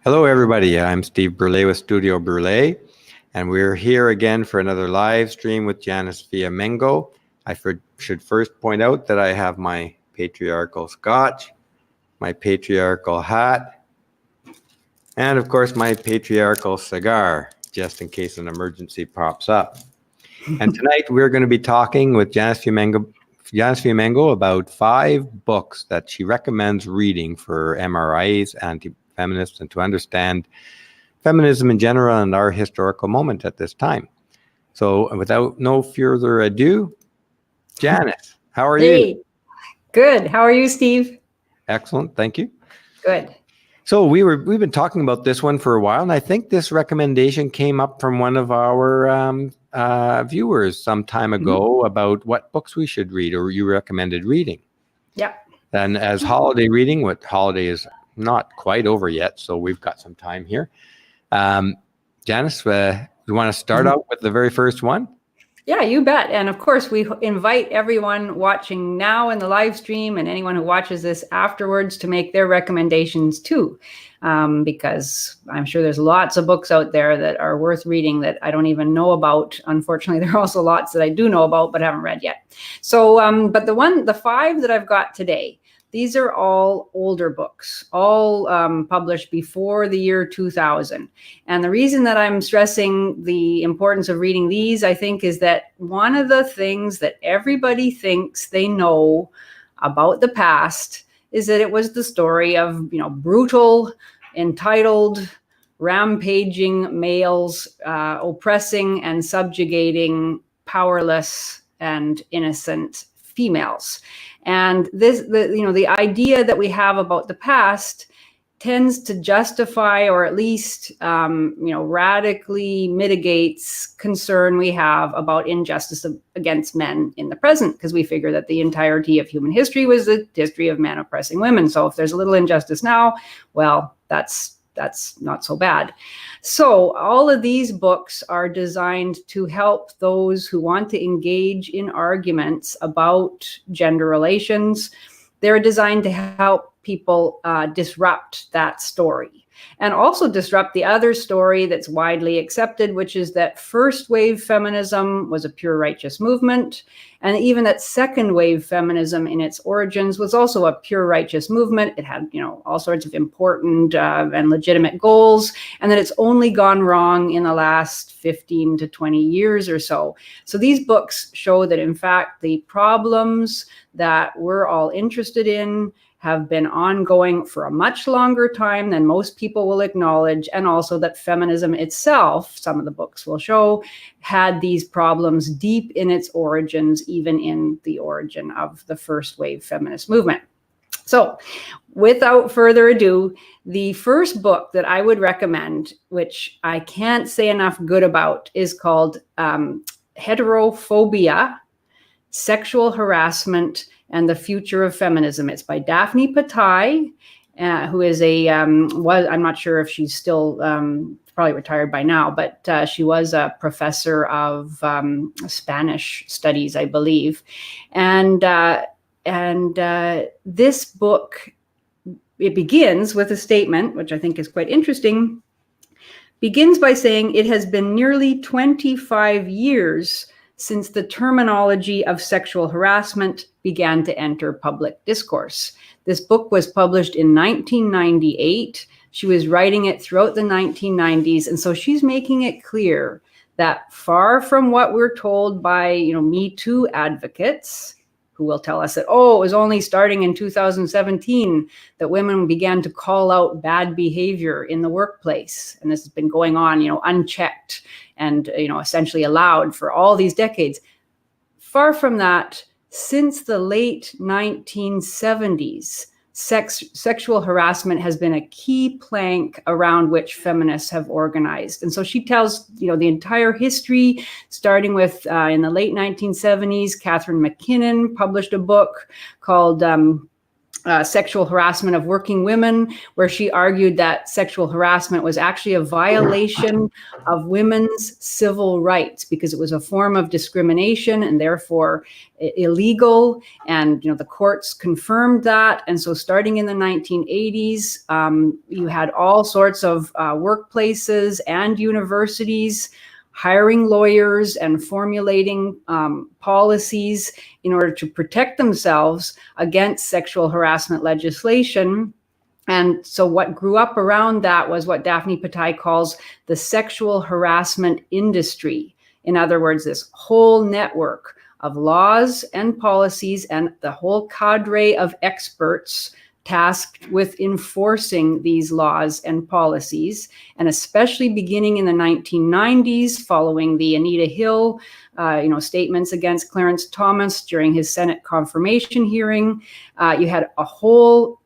Hello, everybody. I'm Steve Burley with Studio Burley, and we're here again for another live stream with Janice Fiamengo. I should first point out that I have my patriarchal scotch, my patriarchal hat, and of course my patriarchal cigar, just in case an emergency pops up. And tonight we're going to be talking with Janice Fiamengo about 5 books that she recommends reading for MRAs, anti-feminists, and to understand feminism in general and our historical moment at this time. So without no further ado, Janice, how are you? Good. How are you, Steve? Excellent. Thank you. Good. So we've been talking about this one for a while, and I think this recommendation came up from one of our viewers some time ago about what books we should read, or you recommended reading. Yeah. And as holiday reading, what holiday is not quite over yet, so we've got some time here. Janice, you want to start out with the very first one? Yeah, you bet. And of course, we invite everyone watching now in the live stream and anyone who watches this afterwards to make their recommendations too, because I'm sure there's lots of books out there that are worth reading that I don't even know about. Unfortunately, there are also lots that I do know about but haven't read yet. So, but the 5 that I've got today, these are all older books, all published before the year 2000. And the reason that I'm stressing the importance of reading these, I think, is that one of the things that everybody thinks they know about the past is that it was the story of, brutal, entitled, rampaging males oppressing and subjugating powerless and innocent females. And the idea that we have about the past tends to justify, or at least, radically mitigates concern we have about injustice against men in the present, because we figure that the entirety of human history was the history of men oppressing women. So if there's a little injustice now, well, that's not so bad. So all of these books are designed to help those who want to engage in arguments about gender relations. They're designed to help people disrupt that story, and also disrupt the other story that's widely accepted, which is that first wave feminism was a pure righteous movement, and even that second wave feminism in its origins was also a pure righteous movement. It had, all sorts of important and legitimate goals, and that it's only gone wrong in the last 15 to 20 years or so. So these books show that, in fact, the problems that we're all interested in have been ongoing for a much longer time than most people will acknowledge, and also that feminism itself, some of the books will show, had these problems deep in its origins, even in the origin of the first wave feminist movement. So without further ado, the first book that I would recommend, which I can't say enough good about, is called Heterophobia, Sexual Harassment, and the Future of Feminism. It's by Daphne Patai, who is I'm not sure if she's still probably retired by now, but she was a professor of Spanish studies, I believe. And this book, it begins with a statement, which I think is quite interesting, begins by saying, it has been nearly 25 years since the terminology of sexual harassment began to enter public discourse. This book was published in 1998. She was writing it throughout the 1990s. And so she's making it clear that far from what we're told by, Me Too advocates, who will tell us that, it was only starting in 2017 that women began to call out bad behavior in the workplace. And this has been going on, unchecked and, essentially allowed for all these decades. Far from that, since the late 1970s, sexual harassment has been a key plank around which feminists have organized. And so she tells, the entire history, starting with in the late 1970s, Catherine McKinnon published a book called Sexual Harassment of Working Women, where she argued that sexual harassment was actually a violation of women's civil rights because it was a form of discrimination and therefore illegal. And the courts confirmed that. And so starting in the 1980s, you had all sorts of workplaces and universities hiring lawyers and formulating policies in order to protect themselves against sexual harassment legislation. And so what grew up around that was what Daphne Patai calls the sexual harassment industry. In other words, this whole network of laws and policies and the whole cadre of experts tasked with enforcing these laws and policies, and especially beginning in the 1990s, following the Anita Hill, statements against Clarence Thomas during his Senate confirmation hearing. You had a whole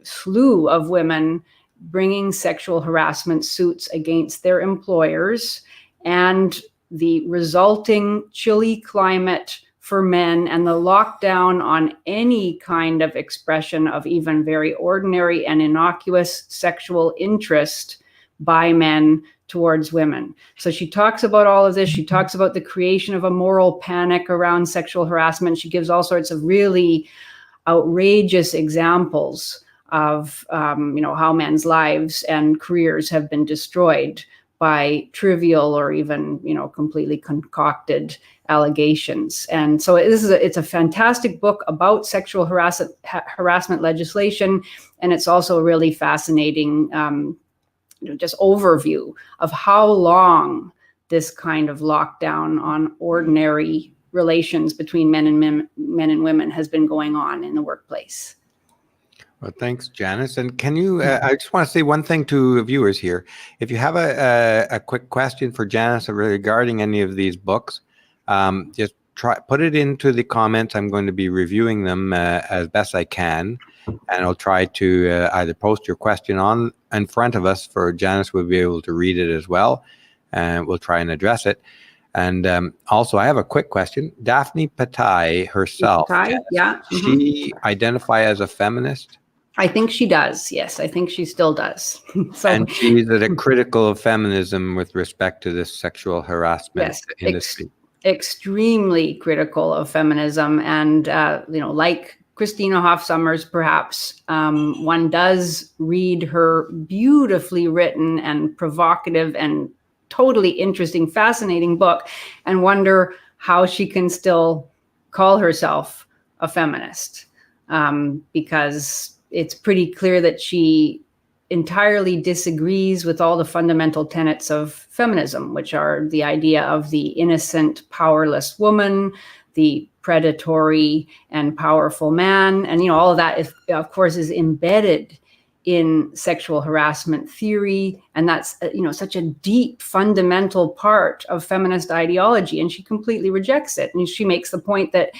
slew of women bringing sexual harassment suits against their employers, and the resulting chilly climate for men and the lockdown on any kind of expression of even very ordinary and innocuous sexual interest by men towards women. So she talks about all of this. She talks about the creation of a moral panic around sexual harassment. She gives all sorts of really outrageous examples of how men's lives and careers have been destroyed by trivial or even completely concocted allegations. And so it's a fantastic book about sexual harassment legislation, and it's also a really fascinating just overview of how long this kind of lockdown on ordinary relations between men and women has been going on in the workplace. Well, thanks, Janice. And can you, I just want to say one thing to viewers here. If you have a quick question for Janice regarding any of these books, just put it into the comments. I'm going to be reviewing them as best I can. And I'll try to either post your question on in front of us for Janice will be able to read it as well. And we'll try and address it. And also, I have a quick question. Daphne Patai herself, Patai, yeah. She identify as a feminist? I think she does. Yes, I think she still does. So, and she's critical of feminism with respect to this sexual harassment industry. Extremely critical of feminism. And, like Christina Hoff Sommers, perhaps, one does read her beautifully written and provocative and totally interesting, fascinating book and wonder how she can still call herself a feminist, because it's pretty clear that she entirely disagrees with all the fundamental tenets of feminism, which are the idea of the innocent, powerless woman, the predatory and powerful man. And, all of that, of course, is embedded in sexual harassment theory. And that's, such a deep, fundamental part of feminist ideology. And she completely rejects it. And she makes the point that,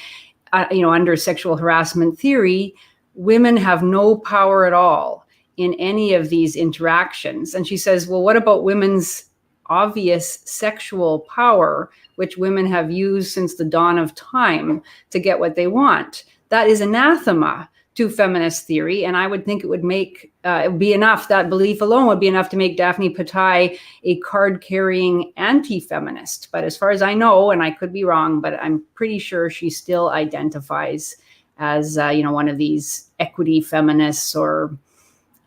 under sexual harassment theory, women have no power at all in any of these interactions. And she says, well, what about women's obvious sexual power, which women have used since the dawn of time to get what they want? That is anathema to feminist theory. And I would think it would make, it would be enough, that belief alone would be enough to make Daphne Patai a card-carrying anti-feminist. But as far as I know, and I could be wrong, but I'm pretty sure she still identifies as, one of these equity feminists, or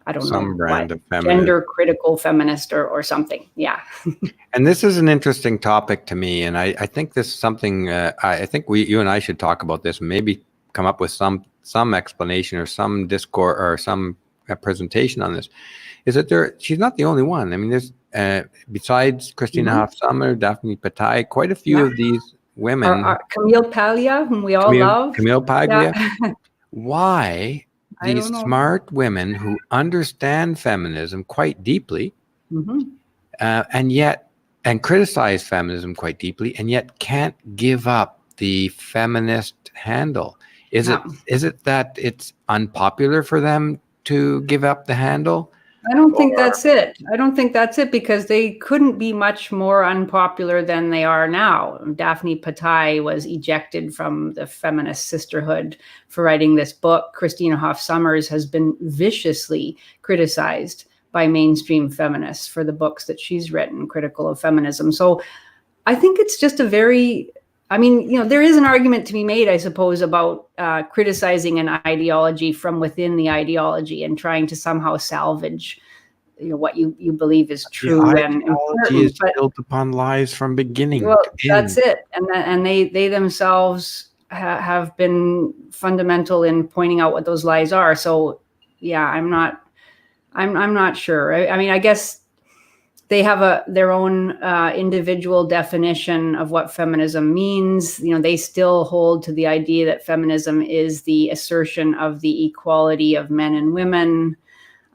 I don't know, some brand of feminist, gender critical feminist or something. Yeah. And this is an interesting topic to me. And I think this is something, I think you and I should talk about this and maybe come up with some explanation or some discourse or some presentation on this. Is that she's not the only one. I mean, there's, besides Christina Hoff Sommers, Daphne Patai, quite a few of these women. Camille Paglia, whom we all love. Camille Paglia. Yeah. Why these smart women who understand feminism quite deeply, and criticize feminism quite deeply, and yet can't give up the feminist handle? Is it that it's unpopular for them to give up the handle, I don't think Or- that's it. I don't think that's it, because they couldn't be much more unpopular than they are now. Daphne Patai was ejected from the feminist sisterhood for writing this book. Christina Hoff Sommers has been viciously criticized by mainstream feminists for the books that she's written, critical of feminism. So I think it's just there is an argument to be made, I suppose, about criticizing an ideology from within the ideology and trying to somehow salvage, what you believe is true and ideology is important. built upon lies from beginning Well, to that's end. it. And they themselves have been fundamental in pointing out what those lies are. So, yeah, I'm not sure. I guess they have their own individual definition of what feminism means. They still hold to the idea that feminism is the assertion of the equality of men and women.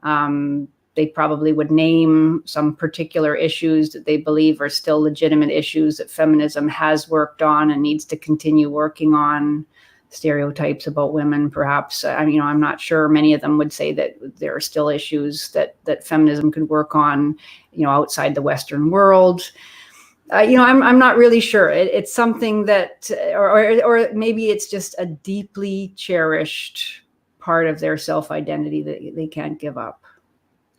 They probably would name some particular issues that they believe are still legitimate issues that feminism has worked on and needs to continue working on. Stereotypes about women, perhaps. I'm not sure. Many of them would say that there are still issues that feminism could work on, outside the Western world. I'm not really sure. It's something that, or maybe it's just a deeply cherished part of their self-identity that they can't give up.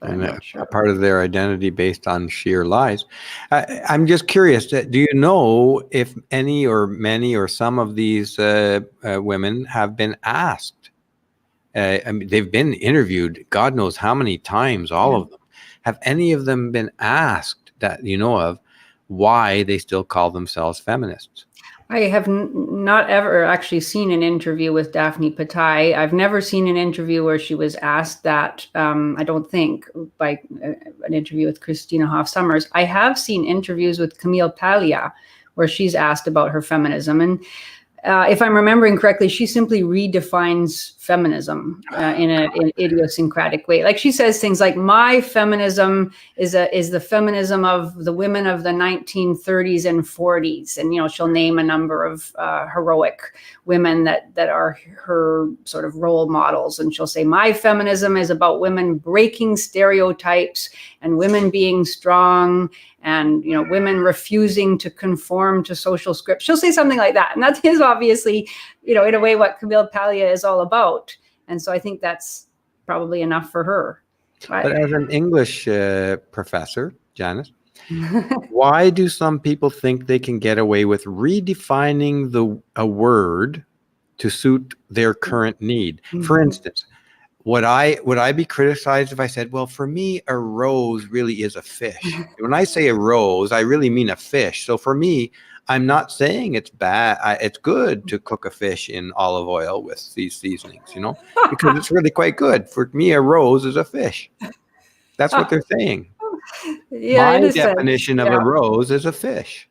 And a part of their identity based on sheer lies. I'm just curious, do you know if any or many or some of these women have been asked? They've been interviewed, God knows how many times, all of them. Have any of them been asked, that you know of, why they still call themselves feminists? I have not ever actually seen an interview with Daphne Patai. I've never seen an interview where she was asked that, I don't think, by an interview with Christina Hoff Sommers. I have seen interviews with Camille Paglia where she's asked about her feminism. And if I'm remembering correctly, she simply redefines feminism in an idiosyncratic way. Like, she says things like, my feminism is the feminism of the women of the 1930s and 40s. And, she'll name a number of heroic women that are her sort of role models. And she'll say, my feminism is about women breaking stereotypes and women being strong and, women refusing to conform to social scripts. She'll say something like that. And that is obviously, in a way, what Camille Paglia is all about. And so I think that's probably enough for her. But as an English professor, Janice, why do some people think they can get away with redefining a word to suit their current need? For instance, would I be criticized if I said, well, for me, a rose really is a fish? When I say a rose, I really mean a fish. So for me, I'm not saying it's bad. It's good to cook a fish in olive oil with these seasonings, because it's really quite good. For me, a rose is a fish. That's what they're saying. Yeah, my definition of a rose is a fish.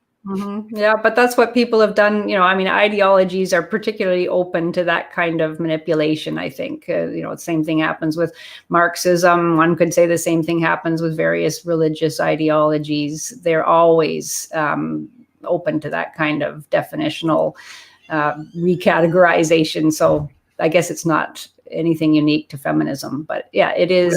Yeah, but that's what people have done. Ideologies are particularly open to that kind of manipulation, I think. The same thing happens with Marxism. One could say the same thing happens with various religious ideologies. They're always open to that kind of definitional recategorization. So I guess it's not anything unique to feminism. But yeah, it is.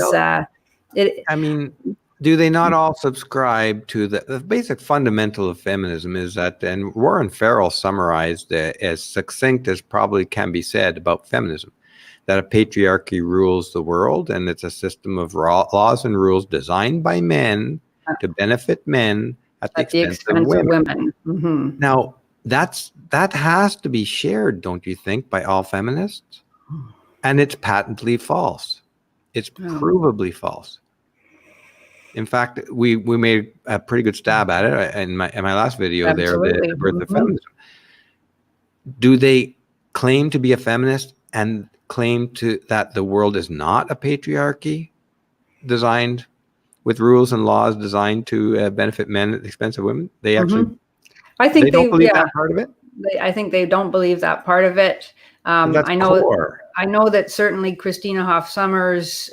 Do they not all subscribe to the basic fundamental of feminism is that, and Warren Farrell summarized as succinct as probably can be said about feminism, that a patriarchy rules the world and it's a system of laws and rules designed by men to benefit men at the expense of women. Mm-hmm. Now, that has to be shared, don't you think, by all feminists? And it's patently false. It's provably false. In fact, we made a pretty good stab at it in my last video. Absolutely. There, the birth of feminism. Do they claim to be a feminist and claim that the world is not a patriarchy designed with rules and laws designed to benefit men at the expense of women? They actually, I think they don't believe that part of it. I think they don't believe that part of it. I know that certainly Christina Hoff Sommers,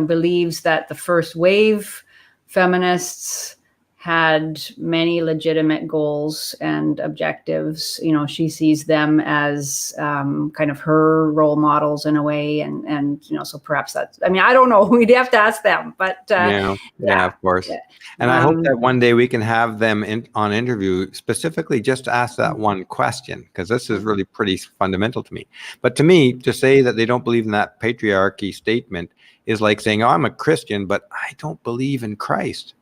believes that the first wave feminists had many legitimate goals and objectives. You know, she sees them as kind of her role models in a way, and you know, so perhaps that's. I mean, I don't know. We'd have to ask them, but yeah, of course. Yeah. And I hope that one day we can have them on interview specifically just to ask that one question, because this is really pretty fundamental to me. But to me, to say that they don't believe in that patriarchy statement is like saying, "Oh, I'm a Christian, but I don't believe in Christ."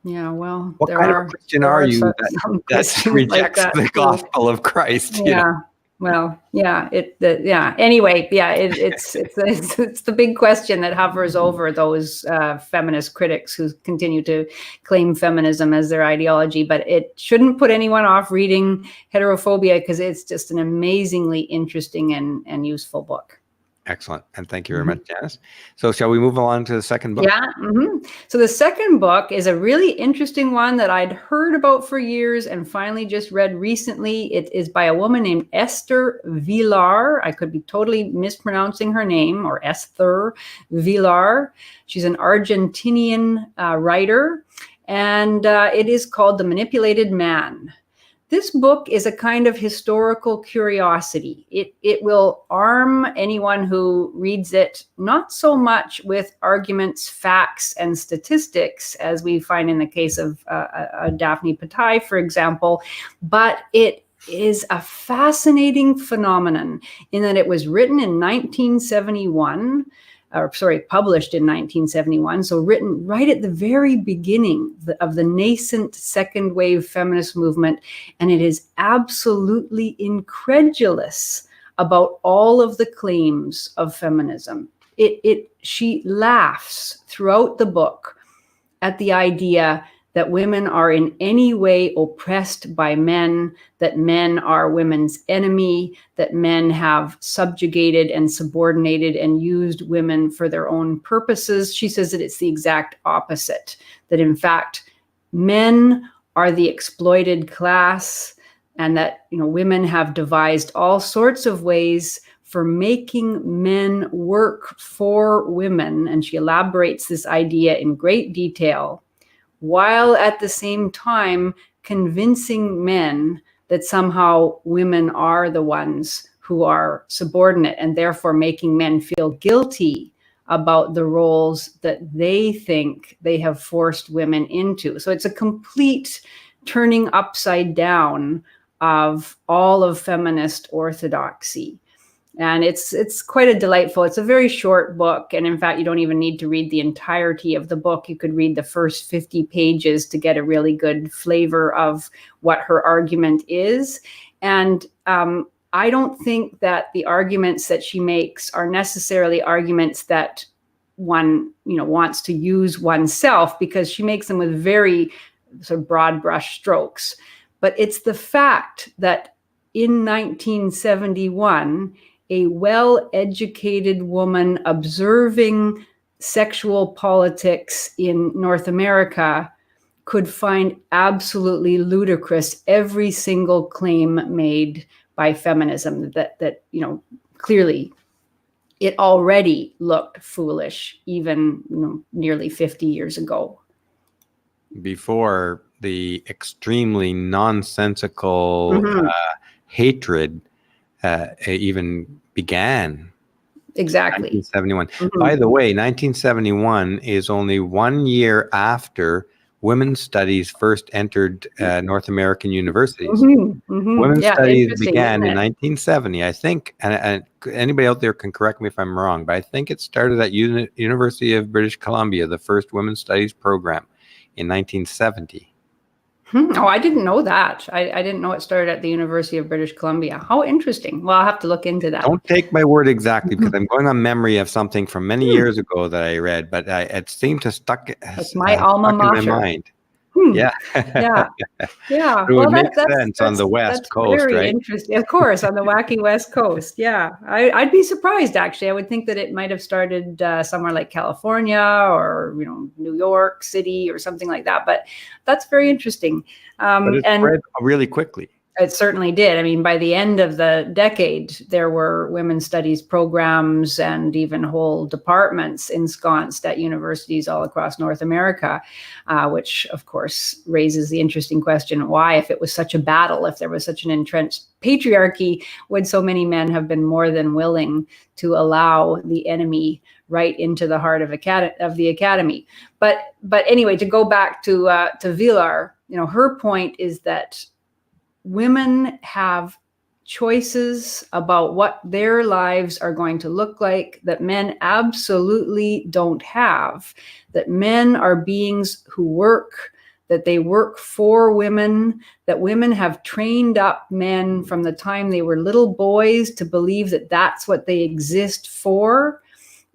Yeah, well, What kind of a Christian are you that rejects the gospel of Christ? Yeah. You know? Well, yeah. Anyway, yeah. It's the big question that hovers over those feminist critics who continue to claim feminism as their ideology. But it shouldn't put anyone off reading Heterophobia, because it's just an amazingly interesting and useful book. Excellent. And thank you very much, Janice. So shall we move on to the second book? Yeah. So the second book is a really interesting one that I'd heard about for years and finally just read recently. It is by a woman named Esther Vilar. I could be totally mispronouncing her name, or Esther Vilar. She's an Argentinian writer, and it is called The Manipulated Man. This book is a kind of historical curiosity. It will arm anyone who reads it not so much with arguments, facts, and statistics, as we find in the case of Daphne Patai, for example, but it is a fascinating phenomenon in that it was written in 1971, published in 1971, so written right at the very beginning of the nascent second wave feminist movement, and it is absolutely incredulous about all of the claims of feminism. She laughs throughout the book at the idea that women are in any way oppressed by men, that men are women's enemy, that men have subjugated and subordinated and used women for their own purposes. She says that it's the exact opposite, that in fact, men are the exploited class, and that, you know, women have devised all sorts of ways for making men work for women. And she elaborates this idea in great detail, while at the same time convincing men that somehow women are the ones who are subordinate, and therefore making men feel guilty about the roles that they think they have forced women into. So it's a complete turning upside down of all of feminist orthodoxy. And it's quite a delightful, it's a very short book. And in fact, you don't even need to read the entirety of the book. You could read the first 50 pages to get a really good flavor of what her argument is. And I don't think that the arguments that she makes are necessarily arguments that one, you know, wants to use oneself, because she makes them with very sort of broad brush strokes. But it's the fact that in 1971, a well-educated woman observing sexual politics in North America could find absolutely ludicrous every single claim made by feminism, that you know, clearly it already looked foolish even, you know, nearly 50 years ago. Before the extremely nonsensical hatred even began. Exactly. 1971. By the way, 1971 is only 1 year after women's studies first entered North American universities. Women's studies began in 1970, I think, and anybody out there can correct me if I'm wrong, but I think it started at University of British Columbia, the first women's studies program in 1970. Oh, I didn't know that. I didn't know it started at the University of British Columbia. How interesting. Well, I'll have to look into that. Don't take my word exactly, because I'm going on memory of something from many years ago that I read, but it seemed to stuck my alma mater. In my mind. Yeah. It would make sense on the West Coast, very right? Interesting. Of course, on the wacky West Coast. Yeah. I'd be surprised, actually. I would think that it might have started somewhere like California or, you know, New York City or something like that. But that's very interesting. But it spread really quickly. It certainly did. I mean, by the end of the decade, there were women's studies programs and even whole departments ensconced at universities all across North America, which, of course, raises the interesting question, why, if it was such a battle, if there was such an entrenched patriarchy, would so many men have been more than willing to allow the enemy right into the heart of the academy? But anyway, to go back to Vilar, her point is that women have choices about what their lives are going to look like that men absolutely don't have, that men are beings who work, that they work for women, that women have trained up men from the time they were little boys to believe that that's what they exist for,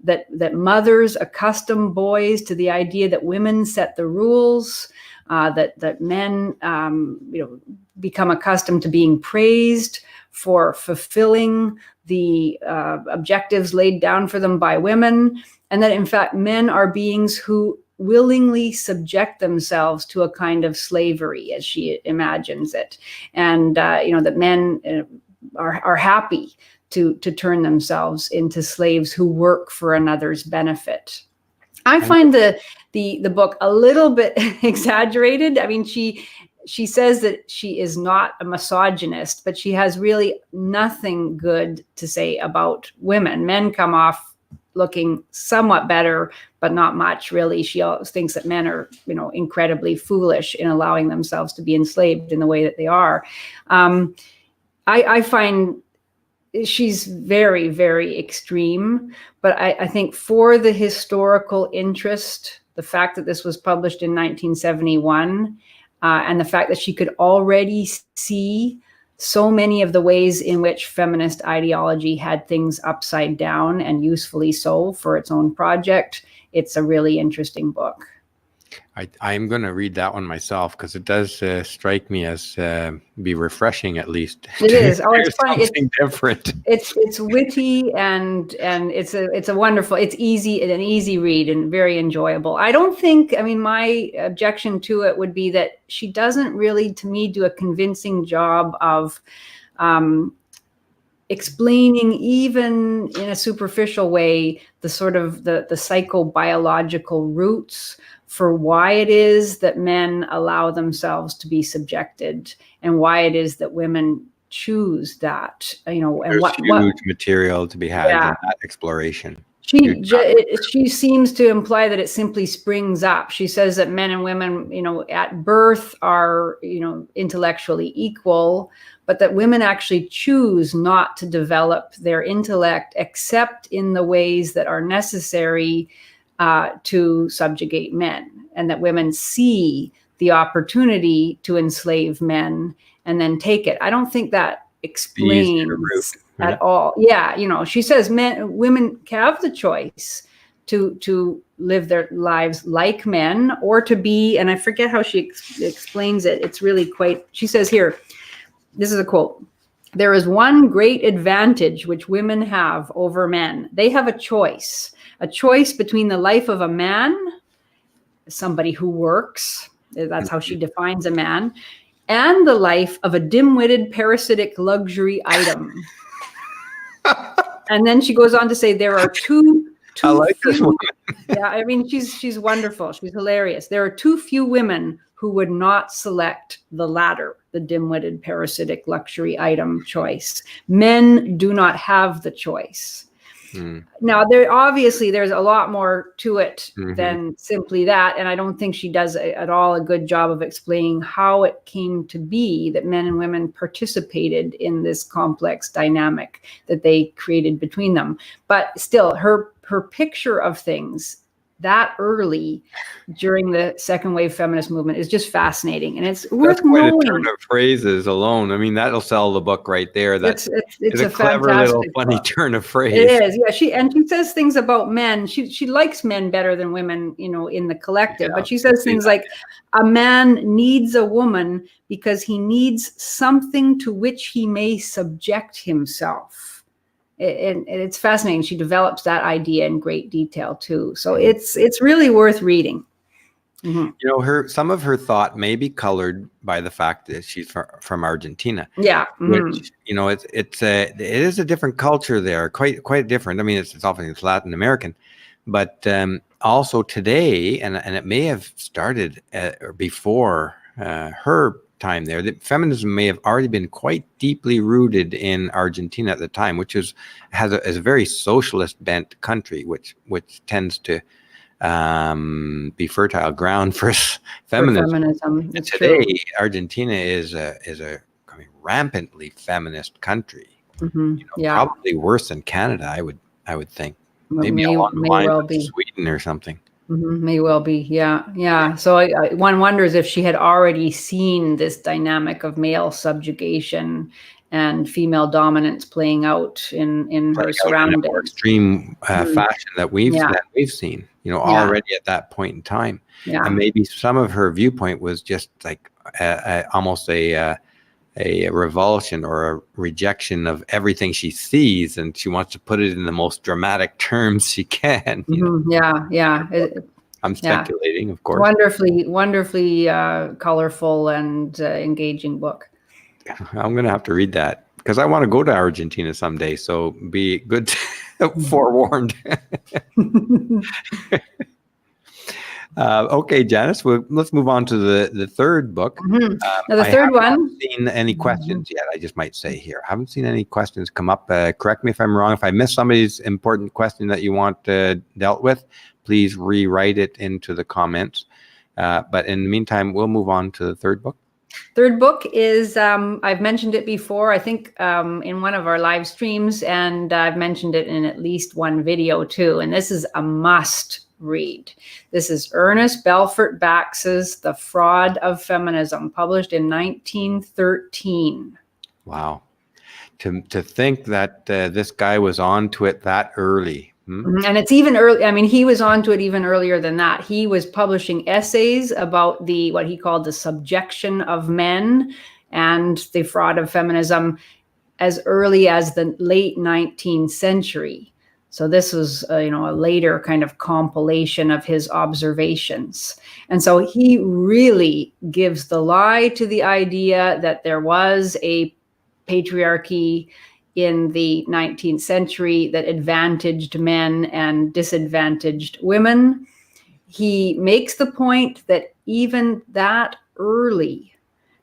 that mothers accustom boys to the idea that women set the rules, that men become accustomed to being praised for fulfilling the objectives laid down for them by women, and that in fact men are beings who willingly subject themselves to a kind of slavery, as she imagines it, and that men are happy to turn themselves into slaves who work for another's benefit. I find the book a little bit exaggerated. I mean, she says that she is not a misogynist, but she has really nothing good to say about women. Men come off looking somewhat better, but not much, really. She always thinks that men are, incredibly foolish in allowing themselves to be enslaved in the way that they are. I find she's very, very extreme, but I think for the historical interest, the fact that this was published in 1971, and the fact that she could already see so many of the ways in which feminist ideology had things upside down, and usefully so for its own project, it's a really interesting book. I'm going to read that one myself, because it does strike me as be refreshing, at least. It is. Oh, it's funny. Something different. It's witty and it's a wonderful. It's easy, an easy read and very enjoyable. I don't think. I mean, my objection to it would be that she doesn't really, to me, do a convincing job of explaining, even in a superficial way, the sort of the psychobiological roots for why it is that men allow themselves to be subjected, and why it is that women choose that. And there's what material to be had in that exploration. She seems to imply that it simply springs up. She says that men and women, at birth are, intellectually equal, but that women actually choose not to develop their intellect except in the ways that are necessary to subjugate men, and that women see the opportunity to enslave men and then take it. I don't think that explains at all. Yeah, she says women have the choice to live their lives like men, or to be, and I forget how she explains it. It's really quite, she says here, this is a quote: "There is one great advantage which women have over men. They have a choice between the life of a man, somebody who works, that's how she defines a man, and the life of a dim-witted parasitic luxury item." And then she goes on to say there are two I like this one. Yeah, I mean, she's wonderful. She's hilarious. There are too few women who would not select the latter, the dim-witted parasitic luxury item choice. Men do not have the choice. Now, there's a lot more to it than simply that, and I don't think she does at all a good job of explaining how it came to be that men and women participated in this complex dynamic that they created between them. But still, her picture of things that early during the second wave feminist movement is just fascinating, and it's worth knowing. A turn of phrases alone. I mean, that'll sell the book right there. That's it's a clever little funny book. Turn of phrase. It is, yeah. She says things about men. She likes men better than women, in the collective. But she says things like, "A man needs a woman because he needs something to which he may subject himself." And it's fascinating. She develops that idea in great detail too. So it's really worth reading. Mhm. You know, some of her thought may be colored by the fact that she's from Argentina. Yeah. Which, you know, it is a different culture there, quite different. I mean, it's often Latin American, but also today, and it may have started before her time there. That feminism may have already been quite deeply rooted in Argentina at the time, which is a very socialist bent country, which tends to be fertile ground for feminism. For feminism, it's Today, true. Argentina is a rampantly feminist country. Mm-hmm. You know, Yeah, probably worse than Canada, I would think. Maybe may along the lines well of be. Sweden or something. Mm-hmm. May well be. Yeah. So one wonders if she had already seen this dynamic of male subjugation and female dominance playing out in her surroundings. In a more extreme fashion that we've seen, you know, already at that point in time. Yeah. And maybe some of her viewpoint was just like almost a revulsion or a rejection of everything she sees, and she wants to put it in the most dramatic terms she can. You know? Yeah. I'm speculating, of course. Wonderfully colorful and engaging book. I'm going to have to read that because I want to go to Argentina someday. So be good, forewarned. Okay, Janice, let's move on to the third book. Mm-hmm. Now the third one. I haven't seen any questions yet, I just might say here. I haven't seen any questions come up. Correct me if I'm wrong. If I missed somebody's important question that you want dealt with, please rewrite it into the comments. But in the meantime, we'll move on to the third book. Third book is, I've mentioned it before, I think in one of our live streams, and I've mentioned it in at least one video too. And this is a must read. This is Ernest Belfort Bax's The Fraud of Feminism, published in 1913. Wow. To think that this guy was on to it that early. And it's even early. I mean, he was onto it even earlier than that. He was publishing essays about what he called the subjection of men and the fraud of feminism as early as the late 19th century. So this was, a later kind of compilation of his observations. And so he really gives the lie to the idea that there was a patriarchy in the 19th century that advantaged men and disadvantaged women. He makes the point that even that early,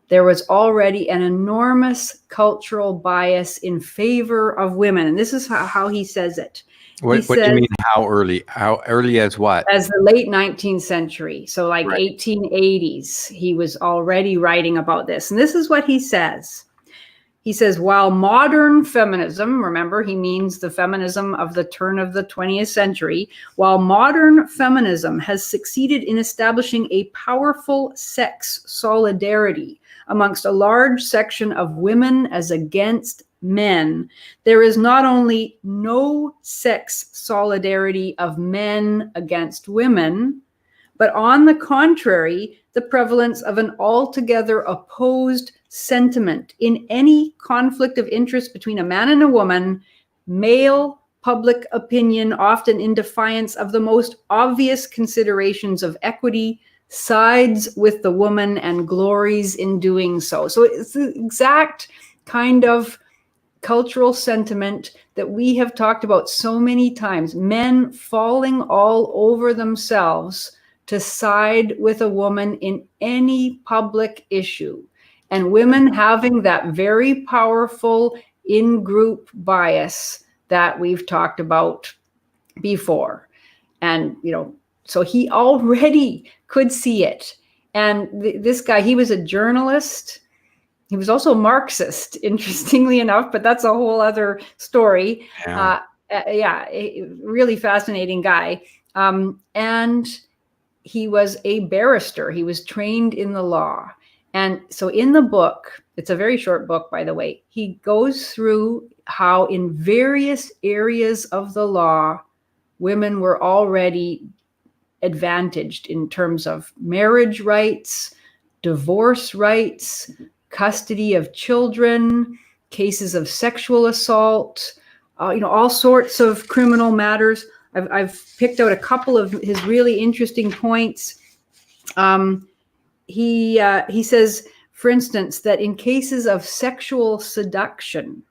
there was already an enormous cultural bias in favor of women. And this is how he says it. What do you mean, how early? How early as what? As the late 19th century. So like right. 1880s, he was already writing about this. And this is what he says. He says, while modern feminism, remember, he means the feminism of the turn of the 20th century, while modern feminism has succeeded in establishing a powerful sex solidarity amongst a large section of women as against men, there is not only no sex solidarity of men against women, but on the contrary, the prevalence of an altogether opposed sentiment in any conflict of interest between a man and a woman, male public opinion, often in defiance of the most obvious considerations of equity, sides with the woman and glories in doing so. So it's the exact kind of cultural sentiment that we have talked about so many times, men falling all over themselves to side with a woman in any public issue, and women having that very powerful in-group bias that we've talked about before. And, so he already could see it. And this guy, he was a journalist. He was also a Marxist, interestingly enough, but that's a whole other story. Yeah, a really fascinating guy. And he was a barrister. He was trained in the law. And so in the book, it's a very short book, by the way, he goes through how in various areas of the law, women were already advantaged in terms of marriage rights, divorce rights, custody of children, cases of sexual assault, all sorts of criminal matters. I've picked out a couple of his really interesting points. He says, for instance, that in cases of sexual seduction,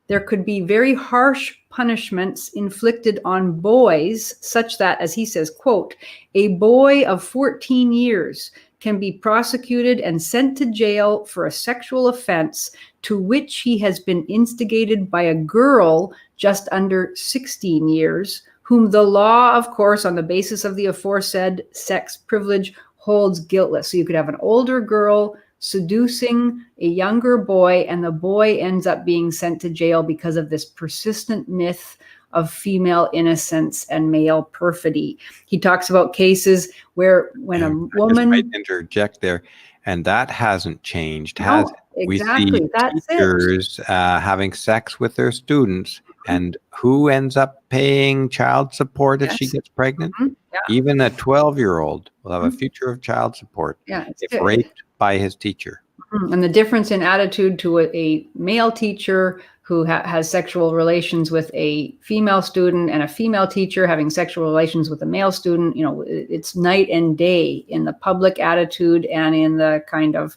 there could be very harsh punishments inflicted on boys, such that, as he says, quote, a boy of 14 years can be prosecuted and sent to jail for a sexual offense to which he has been instigated by a girl just under 16 years, whom the law, of course, on the basis of the aforesaid sex privilege, holds guiltless. So you could have an older girl seducing a younger boy, and the boy ends up being sent to jail because of this persistent myth of female innocence and male perfidy. He talks about cases where when a woman... I just might interject there, and that hasn't changed, No, has it? exactly. We see That's teachers having sex with their students, and who ends up paying child support if she gets pregnant? Mhm. Yeah. Even a 12-year-old will have a future of child support if raped by his teacher. And the difference in attitude to a male teacher who has sexual relations with a female student and a female teacher having sexual relations with a male student, you know, it's night and day in the public attitude and in the kind of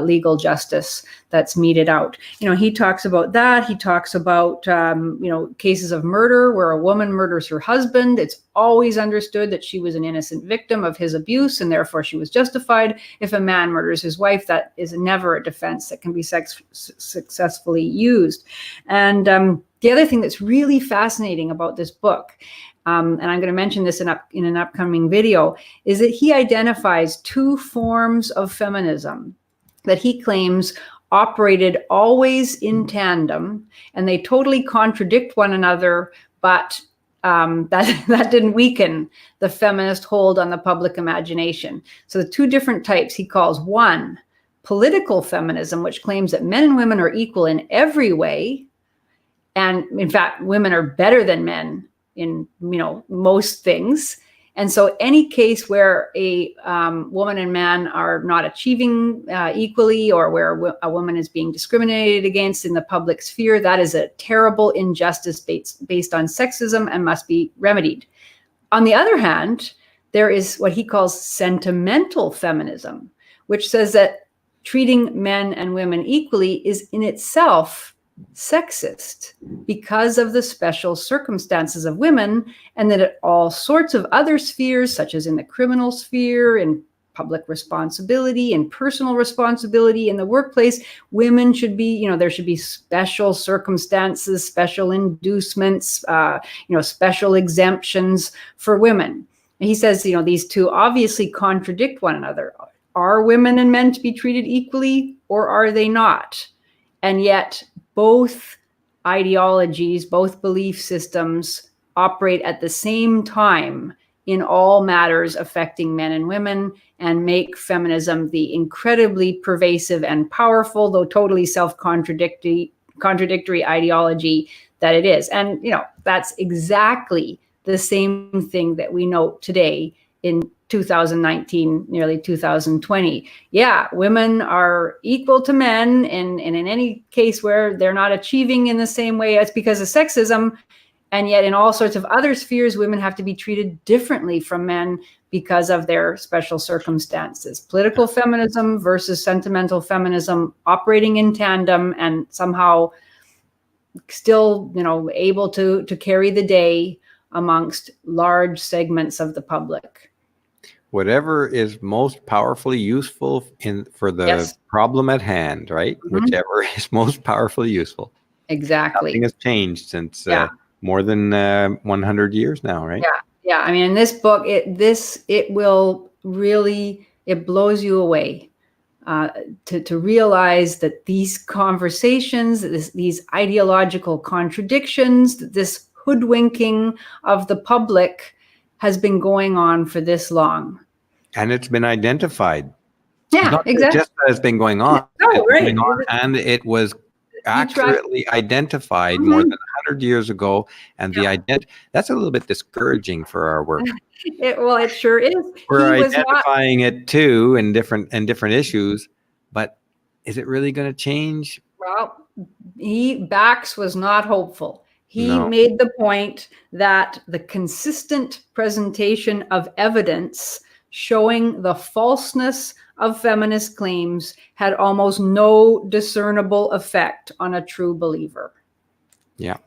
legal justice that's meted out. You know, he talks about that. He talks about, you know, cases of murder where a woman murders her husband. It's always understood that she was an innocent victim of his abuse and therefore she was justified. If a man murders his wife, that is never a defense that can be successfully used. And the other thing that's really fascinating about this book, and I'm going to mention this in an upcoming video, is that he identifies two forms of feminism that he claims operated always in tandem, and they totally contradict one another, but that didn't weaken the feminist hold on the public imagination. So the two different types he calls: one, political feminism, which claims that men and women are equal in every way, and in fact, women are better than men in, you know, most things. And so any case where a woman and man are not achieving equally, or where a woman is being discriminated against in the public sphere, that is a terrible injustice based on sexism and must be remedied. On the other hand, there is what he calls sentimental feminism, which says that treating men and women equally is in itself sexist because of the special circumstances of women, and that at all sorts of other spheres, such as in the criminal sphere, in public responsibility and personal responsibility in the workplace, women should be, you know, there should be special circumstances, special inducements, you know, special exemptions for women. And he says, you know, these two obviously contradict one another. Are women and men to be treated equally, or are they not? And yet both ideologies, both belief systems operate at the same time in all matters affecting men and women, and make feminism the incredibly pervasive and powerful, though totally self-contradictory ideology that it is. And, you know, that's exactly the same thing that we note today in 2019, nearly 2020. Yeah, women are equal to men, and in any case where they're not achieving in the same way, it's because of sexism. And yet in all sorts of other spheres, women have to be treated differently from men because of their special circumstances. Political feminism versus sentimental feminism operating in tandem, and somehow still, you know, able to carry the day amongst large segments of the public. Whatever is most powerfully useful for the problem at hand, right? Mm-hmm. Whichever is most powerfully useful. Exactly. Nothing has changed since more than 100 years now, right? Yeah. I mean, in this book, it will really, it blows you away to realize that these conversations, these ideological contradictions, this hoodwinking of the public has been going on for this long. And it's been identified. Yeah, exactly. Just that it's been going on. Right. And it was accurately identified more than 100 years ago. And that's a little bit discouraging for our work. It sure is. We're identifying it too in different issues, but is it really going to change? Well, Bax was not hopeful. He made the point that the consistent presentation of evidence showing the falseness of feminist claims had almost no discernible effect on a true believer. Yeah.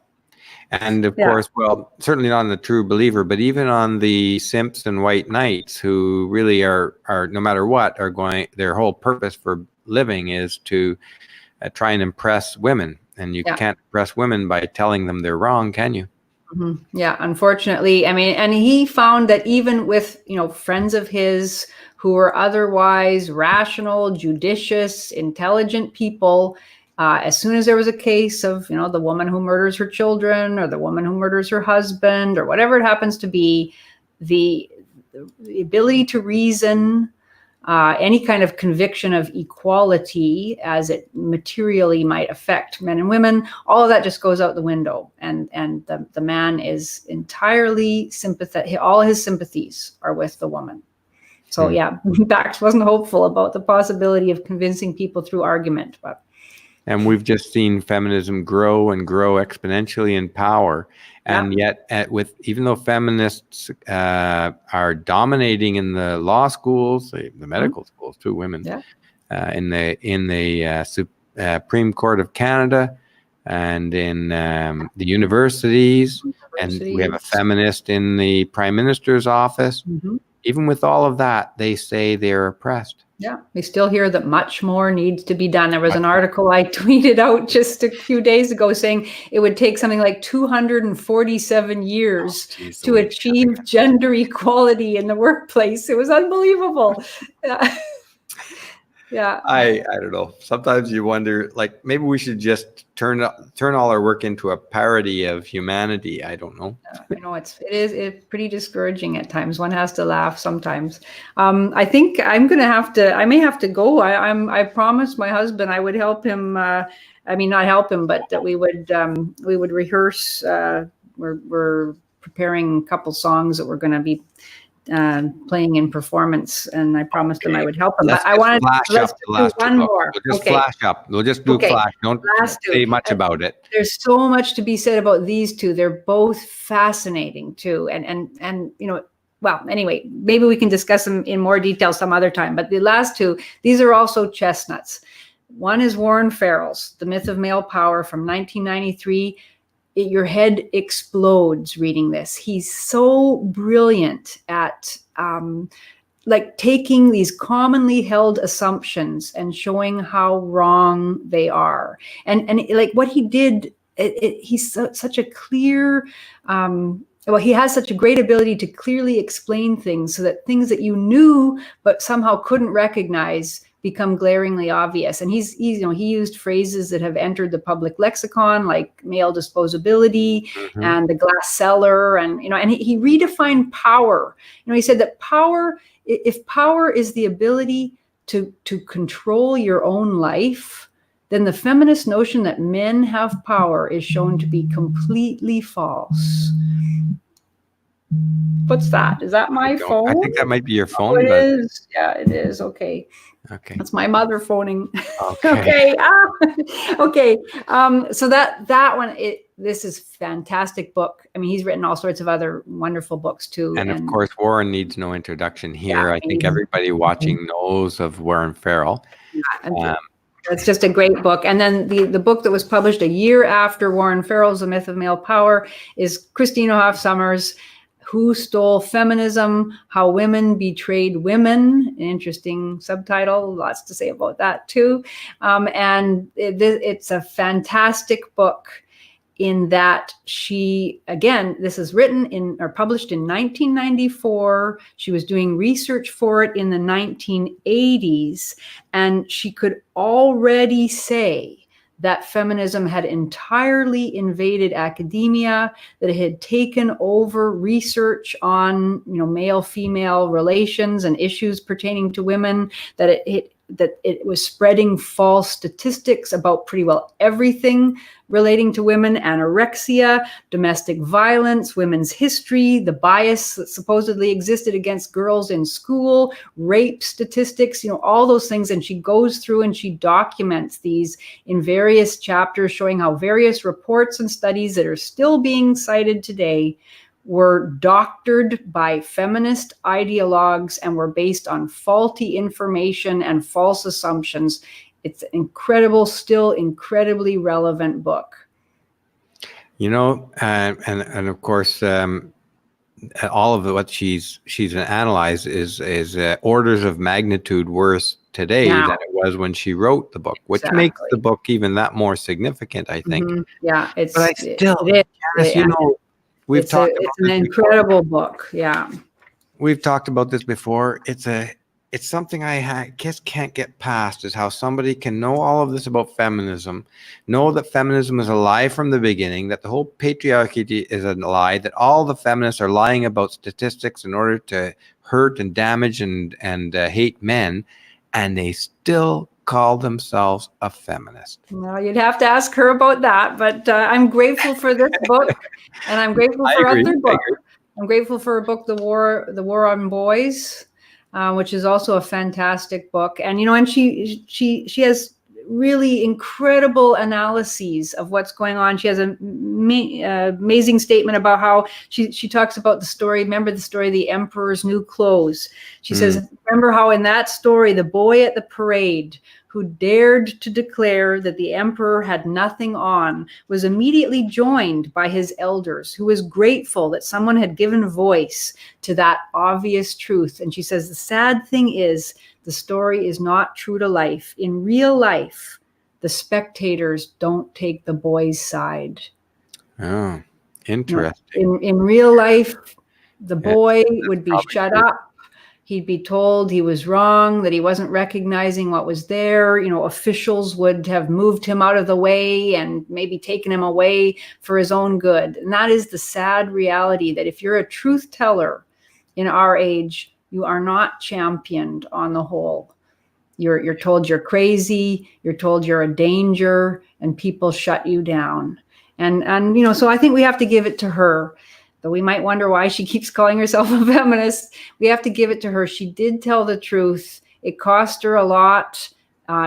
And of course, well, certainly not on the true believer, but even on the simps and white knights who really are no matter what, are going, their whole purpose for living is to try and impress women. And you can't impress women by telling them they're wrong, can you? Mm-hmm. Yeah, unfortunately. I mean, and he found that even with, friends of his who were otherwise rational, judicious, intelligent people, as soon as there was a case of, the woman who murders her children or the woman who murders her husband or whatever it happens to be, the ability to reason, any kind of conviction of equality as it materially might affect men and women, all of that just goes out the window. And the man is entirely sympathetic. All his sympathies are with the woman. So Bax wasn't hopeful about the possibility of convincing people through argument, but. And we've just seen feminism grow and grow exponentially in power. And yet, even though feminists are dominating in the law schools, the medical schools too, women, in the Supreme Court of Canada, and in the universities, and we have a feminist in the Prime Minister's office. Mm-hmm. Even with all of that, they say they're oppressed. Yeah, we still hear that much more needs to be done. There was an article I tweeted out just a few days ago saying it would take something like 247 years to achieve gender equality in the workplace. It was unbelievable. Yeah. I don't know. Sometimes you wonder, like, maybe we should just turn all our work into a parody of humanity. I don't know. I know it's pretty discouraging at times. One has to laugh sometimes. I think I may have to go. I promised my husband I would help him. Not help him, but that we would rehearse. We're preparing a couple songs that we're going to be playing in performance, and I promised him I would help him. But I wanted to do one more. We'll just flash up. We'll just do flash. Don't say much about it. There's so much to be said about these two. They're both fascinating too, and well, anyway, maybe we can discuss them in more detail some other time. But the last two, these are also chestnuts. One is Warren Farrell's The Myth of Male Power from 1993. Your head explodes reading this. He's so brilliant at taking these commonly held assumptions and showing how wrong they are. And like what he did, he's such a clear, he has such a great ability to clearly explain things so that things that you knew but somehow couldn't recognize become glaringly obvious. And he used phrases that have entered the public lexicon, like male disposability and the glass cellar, and he redefined power. He said that if power is the ability to control your own life, then the feminist notion that men have power is shown to be completely false. What's that? Is that my phone? I think that might be your phone. Oh, it is. Yeah, it is. Okay. That's my mother phoning. Okay. Okay. So that one, this is fantastic book. I mean, he's written all sorts of other wonderful books too. And of course, Warren needs no introduction here. I think everybody watching knows of Warren Farrell. It's just a great book. And then the book that was published a year after Warren Farrell's The Myth of Male Power is Christina Hoff Sommers, Who Stole Feminism? How Women Betrayed Women. An interesting subtitle. Lots to say about that too. And it's a fantastic book in that she, again, this is written or published in 1994. She was doing research for it in the 1980s. And she could already say that feminism had entirely invaded academia, that it had taken over research on, male-female relations and issues pertaining to women, that it was spreading false statistics about pretty well everything relating to women: anorexia, domestic violence, women's history, the bias that supposedly existed against girls in school, rape statistics, all those things. And she goes through and she documents these in various chapters, showing how various reports and studies that are still being cited today were doctored by feminist ideologues and were based on faulty information and false assumptions. It's an incredible, still incredibly relevant book. You know, and of course, all of what she's analyzed is orders of magnitude worse today than it was when she wrote the book, which makes the book even that more significant, I think. Mm-hmm. Yeah, it's. But I still, Janice, you know, we've talked about it's an incredible book. Yeah, we've talked about this before. It's something I just can't get past, is how somebody can know all of this about feminism, know that feminism is a lie from the beginning, that the whole patriarchy is a lie, that all the feminists are lying about statistics in order to hurt and damage and hate men, and they still call themselves a feminist. Well, you'd have to ask her about that, but I'm grateful for this book, and I'm grateful for other books. I'm grateful for a book, The War on Boys, which is also a fantastic book. And, you know, and she has really incredible analyses of what's going on. She has an amazing statement about how she talks about the story. Remember the story, The Emperor's New Clothes. She says, remember how in that story, the boy at the parade who dared to declare that the emperor had nothing on was immediately joined by his elders, who was grateful that someone had given voice to that obvious truth. And she says, the sad thing is, the story is not true to life. In real life, the spectators don't take the boy's side. Oh, interesting. In real life, the boy would be shut up. He'd be told he was wrong, that he wasn't recognizing what was there. You know, officials would have moved him out of the way and maybe taken him away for his own good. And that is the sad reality, that if you're a truth teller in our age, you are not championed on the whole. You're told you're crazy, you're told you're a danger, and people shut you down. And you know, so I think we have to give it to her. Though we might wonder why she keeps calling herself a feminist, we have to give it to her. She did tell the truth. It cost her a lot.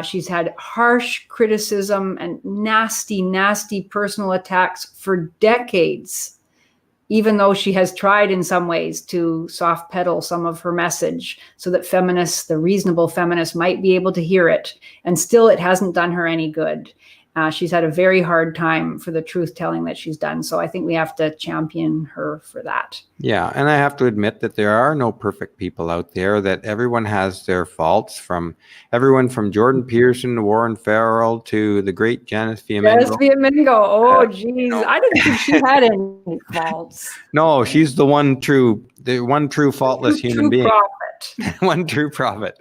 She's had harsh criticism and nasty, nasty personal attacks for decades, even though she has tried in some ways to soft pedal some of her message so that feminists, the reasonable feminists, might be able to hear it. And still, it hasn't done her any good. She's had a very hard time for the truth telling that she's done. So I think we have to champion her for that. Yeah. And I have to admit that there are no perfect people out there, that everyone has their faults, from everyone from Jordan Peterson to Warren Farrell to the great Janice Fiamengo. Janice Fiamengo. Oh, geez. You know. I didn't think she had any faults. No, she's the one true faultless human being. Prophet. One true prophet.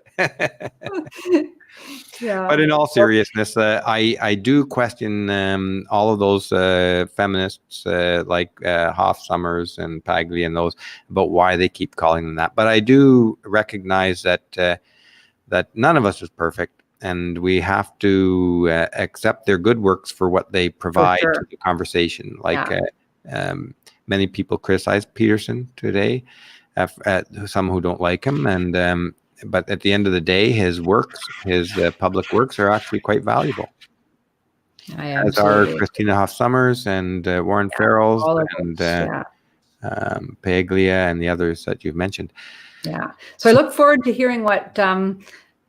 Yeah. But in all seriousness, I do question all of those feminists like Hoff, Sommers, and Paglia and those, about why they keep calling them that. But I do recognize that that none of us is perfect, and we have to accept their good works for what they provide to the conversation. Like many people criticize Peterson today, some who don't like him, and but at the end of the day, his works, his public works, are actually quite valuable. As are Christina Hoff Sommers and Warren Farrell's and Paglia and the others that you've mentioned. Yeah. So I look forward to hearing what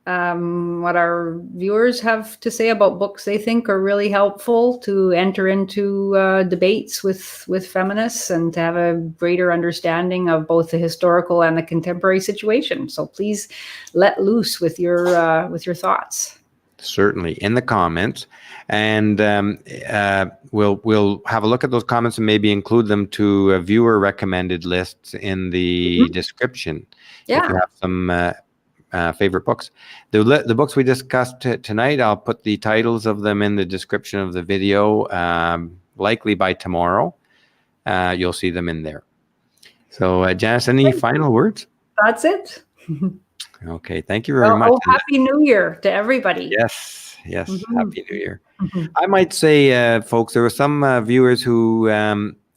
our viewers have to say about books they think are really helpful to enter into debates with feminists and to have a greater understanding of both the historical and the contemporary situation. So please let loose with your thoughts. Certainly in the comments, and we'll have a look at those comments and maybe include them to viewer recommended lists in the description. Yeah. If you have some favorite books. The books we discussed tonight, I'll put the titles of them in the description of the video. Likely by tomorrow, you'll see them in there. So, Janice, any final words? That's it. Okay, thank you very much. Oh, Happy New Year to everybody. Yes, Happy New Year. I might say, folks, there were some viewers who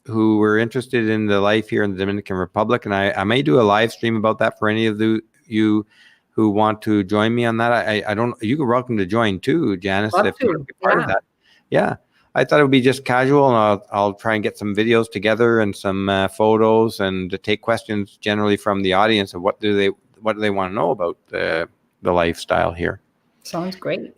were interested in the life here in the Dominican Republic, and I may do a live stream about that for any of you who want to join me on that. I don't. You're welcome to join too, Janice, if you want to be part of that. Yeah, I thought it would be just casual, and I'll try and get some videos together and some photos, and to take questions generally from the audience of what do they want to know about the lifestyle here. Sounds great.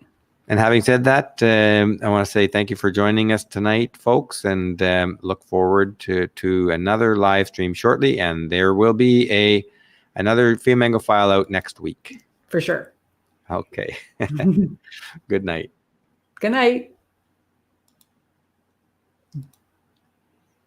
And having said that, I want to say thank you for joining us tonight, folks, and look forward to another live stream shortly. And there will be another Fiamengo file out next week. For sure. Okay. Good night. Good night.